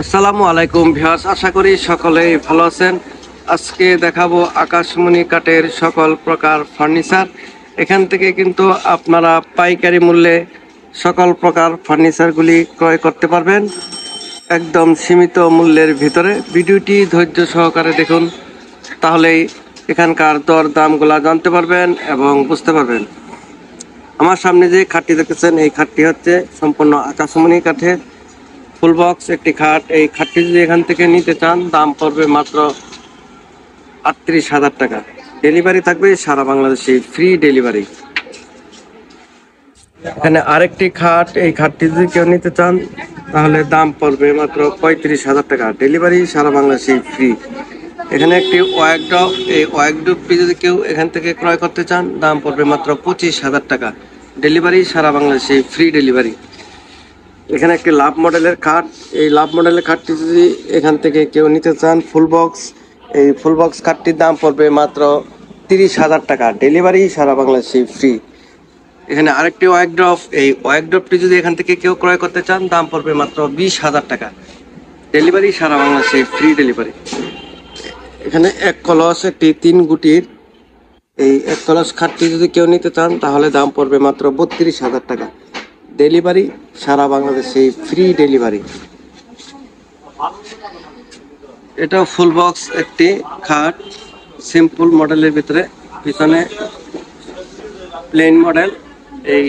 আসসালামু আলাইকুম ভিউয়ার্স, আশা করি সকলেই ভালো আছেন। আজকে দেখাবো আকাশমণি কাঠের সকল প্রকার ফার্নিচার। এখান থেকে কিন্তু আপনারা পাইকারি মূল্যে সকল প্রকার ফার্নিচারগুলি ক্রয় করতে পারবেন একদম সীমিত মূল্যের ভিতরে। ভিডিওটি ধৈর্য সহকারে দেখুন, তাহলেই এখানকার দর দামগুলা জানতে পারবেন এবং বুঝতে পারবেন। আমার সামনে যে খাটটি দেখতেছেন, এই খাটটি হচ্ছে সম্পূর্ণ আকাশমণি কাঠের ফুল বক্স একটি খাট। এই খাটটি যদি এখান থেকে নিতে চান, দাম পড়বে মাত্র ৩৮,০০০ টাকা। ডেলিভারি থাকবে সারা বাংলাদেশে, ফ্রি ডেলিভারি। এখানে আরেকটি খাট, এই খাটটি যদি কেউ নিতে চান তাহলে দাম পড়বে মাত্র ৩৫,০০০ টাকা। ডেলিভারি সারা বাংলাদেশে ফ্রি। এখানে একটি ওয়াকড্রপ, এই ওয়াকড্রপটি যদি কেউ এখান থেকে ক্রয় করতে চান, দাম পড়বে মাত্র ২৫,০০০ টাকা। ডেলিভারি সারা বাংলাদেশে ফ্রি ডেলিভারি। এখানে একটি লাভ মডেলের খাট, এই লাভ মডেলের খাটটি যদি এখান থেকে কেউ নিতে চান ফুল বক্স, এই ফুল বক্স খাটটির দাম পড়বে মাত্র ৩০,০০০ টাকা। ডেলিভারি সারা বাংলাদেশে ফ্রি। এখানে আরেকটি ওয়াকড্রপ, এই ওয়াকড্রপটি যদি এখান থেকে কেউ ক্রয় করতে চান, দাম পড়বে মাত্র ২০,০০০ টাকা। ডেলিভারি সারা বাংলাদেশে ফ্রি ডেলিভারি। এখানে এক কলস, একটি ৩ গুটির এই এক কলস খাটটি যদি কেউ নিতে চান তাহলে দাম পড়বে মাত্র ৩২,০০০ টাকা। ডেলিভারি সারা বাংলাদেশে ফ্রি ডেলিভারি। এটাও ফুল বক্স একটি খাট, সিম্পল মডেলের ভিতরে, পিছনে প্লেন মডেল। এই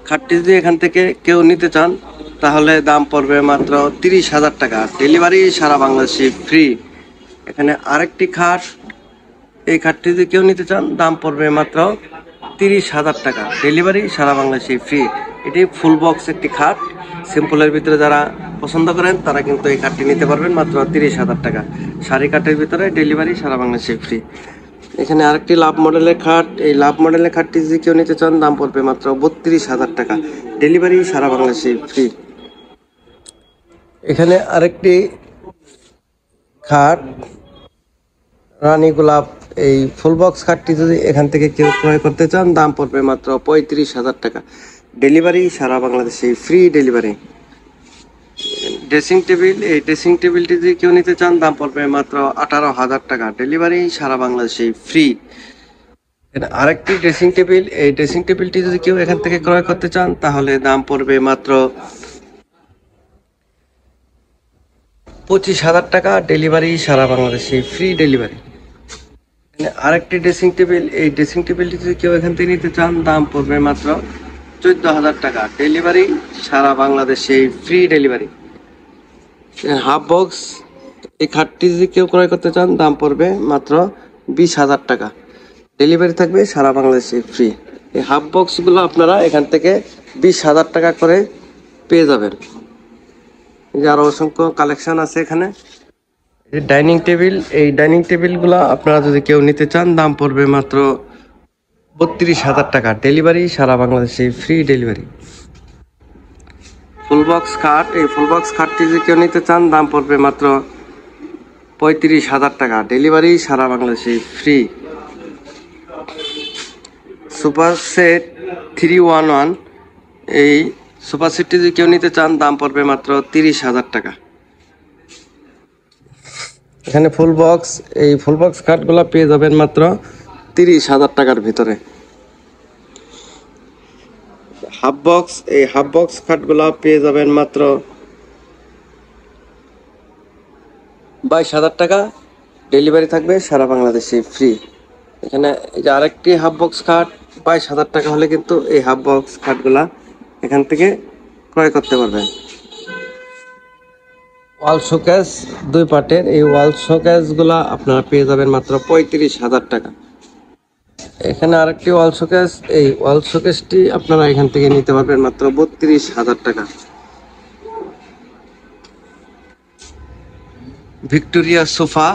খাটটি যদি এখান থেকে কেউ নিতে চান তাহলে দাম পড়বে মাত্র ৩০,০০০ টাকা। ডেলিভারি সারা বাংলাদেশে ফ্রি। এখানে আরেকটি খাট, এই খাটটি যদি কেউ নিতে চান দাম পড়বে মাত্র ৩০,০০০ টাকা। ডেলিভারি সারা বাংলাদেশে ফ্রি। এটি ফুল বক্স একটি খাট, সিম্পলের ভিতরে যারা পছন্দ করেন তারা কিন্তু এই খাটটি নিতে পারবেন মাত্র ৩০,০০০ টাকা। শাড়ি কাঠের ভিতরে, ডেলিভারি সারা বাংলাদেশে ফ্রি। এখানে আরেকটি লাভ মডেলের খাট, এই লাভ মডেলের খাটটি যদি কেউ নিতে চান দাম পড়বে মাত্র ৩২,০০০ টাকা। ডেলিভারি সারা বাংলাদেশে ফ্রি। এখানে আরেকটি খাট, রানী গোলাপ, এই ফুল বক্স খাটটি যদি এখান থেকে কেউ ক্রয় করতে চান দাম পড়বে মাত্র ৩৫,০০০ টাকা। ডেলিভারি সারা বাংলাদেশে ফ্রি ডেলিভারি। ড্রেসিং টেবিল, এই ড্রেসিং টেবিলটি যদি কেউ নিতে চান দাম পড়বে মাত্র ১৮,০০০ টাকা। ডেলিভারি সারা বাংলাদেশে ফ্রি। আরেকটি ড্রেসিং টেবিল, এই ড্রেসিং টেবিলটি যদি কেউ এখান থেকে ক্রয় করতে চান তাহলে দাম পড়বে মাত্র ২৫,০০০ টাকা। ডেলিভারি সারা বাংলাদেশে ফ্রি ডেলিভারি। আরেকটি ড্রেসিং টেবিল, এই ড্রেসিং টেবিলটি যদি কেউ এখান থেকে নিতে চান দাম পড়বে মাত্র ১৪,০০০ টাকা। ডেলিভারি সারা বাংলাদেশে ফ্রি ডেলিভারি। হাফ বক্স, এই খাটটি যদি কেউ ক্রয় করতে চান দাম পড়বে মাত্র ২০,০০০ টাকা। ডেলিভারি থাকবে সারা বাংলাদেশে ফ্রি। এই হাফ বক্সগুলো আপনারা এখান থেকে ২০,০০০ টাকা করে পেয়ে যাবেন। এই যে আরও অসংখ্য কালেকশন আছে এখানে। এই ডাইনিং টেবিল, এই ডাইনিং টেবিলগুলো আপনারা যদি কেউ নিতে চান দাম পড়বে মাত্র ৩২,০০০ টাকা। ডেলিভারি সারা বাংলাদেশে ফ্রি ডেলিভারি। ফুল বক্স খাট, এই ফুল বক্স খাটটি যদি কেউ নিতে চান দাম পড়বে মাত্র ৩৫,০০০ টাকা। ডেলিভারি সারা বাংলাদেশে ফ্রি। সুপার সেট 311, এই সুপার সেটটি যদি কেউ নিতে চান দাম পড়বে মাত্র ৩০,০০০ টাকা। এখানে ফুল বক্স, এই ফুল বক্স খাটগুলো পেয়ে যাবেন মাত্র ৩০,০০০ টাকার ভিতরে। হাফ বক্স, এই হাফ বক্স খাটগুলো পেয়ে যাবেন মাত্র ২২,০০০ টাকা। ডেলিভারি থাকবে সারা বাংলাদেশে ফ্রি। এখানে এই যে আরেকটি হাফ বক্স খাট, ২২,০০০ টাকা হলে কিন্তু এই হাফ বক্স খাটগুলা এখান থেকে ক্রয় করতে পারবেন। ওয়াল শোকেস ২ পার্টের, এই ওয়াল শোকেসগুলা আপনারা পেয়ে যাবেন মাত্র ৩৫,০০০ টাকা। এখানে আরেকটি ওয়াল শোকেস, এই ওয়াল শোকেসটি আপনারা এখান থেকে নিতে পারবেন মাত্র ৩২,০০০ টাকা। ভিক্টোরিয়া সোফা,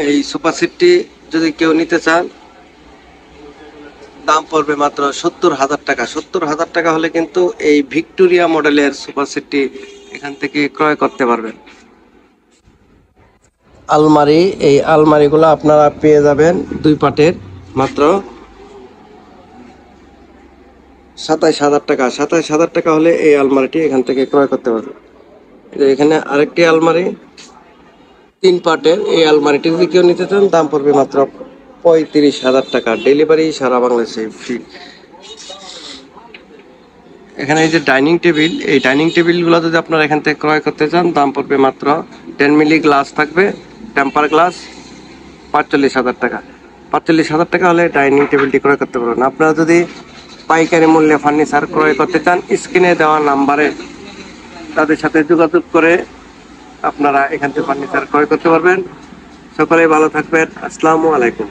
এই সোফা সেটটি যদি কেউ নিতে চান দাম পড়বে মাত্র ৭০,০০০ টাকা। ৭০,০০০ টাকা হলে কিন্তু এই ভিক্টোরিয়া মডেলের সোফা সেটটি এখান থেকে ক্রয় করতে পারবেন। আলমারি, এই আলমারিগুলো আপনারা পেয়ে যাবেন ২ পার্টের মাত্র ২৭,০০০ টাকা। ২৭,০০০ টাকা হলে এই আলমারিটি এখান থেকে ক্রয় করতে পারবেন। এখানে আরেকটি আলমারি 3 পার্টের। এই আলমারিটি যদি কেউ নিতে চান দাম পড়বে মাত্র 35,000 টাকা, ডেলিভারি সারা বাংলাদেশে ফ্রি। এখানে এই যে ডাইনিং টেবিল, এই ডাইনিং টেবিলগুলো যদি আপনারা এখান থেকে ক্রয় করতে চান দাম পড়বে মাত্র 10 মিলি গ্লাস থাকবে, টেম্পার গ্লাস, 45,000 টাকা। 45,000 টাকা হলে ডাইনিং টেবিলটি ক্রয় করতে পারবেন। আপনারা যদি পাইকারি মূল্যে ফার্নিচার ক্রয় করতে চান স্ক্রিনে দেওয়া নাম্বারে তাদের সাথে যোগাযোগ করে আপনারা এখান থেকে ফার্নিচার ক্রয় করতে পারবেন। সকলেই ভালো থাকবেন। আসসালামু আলাইকুম।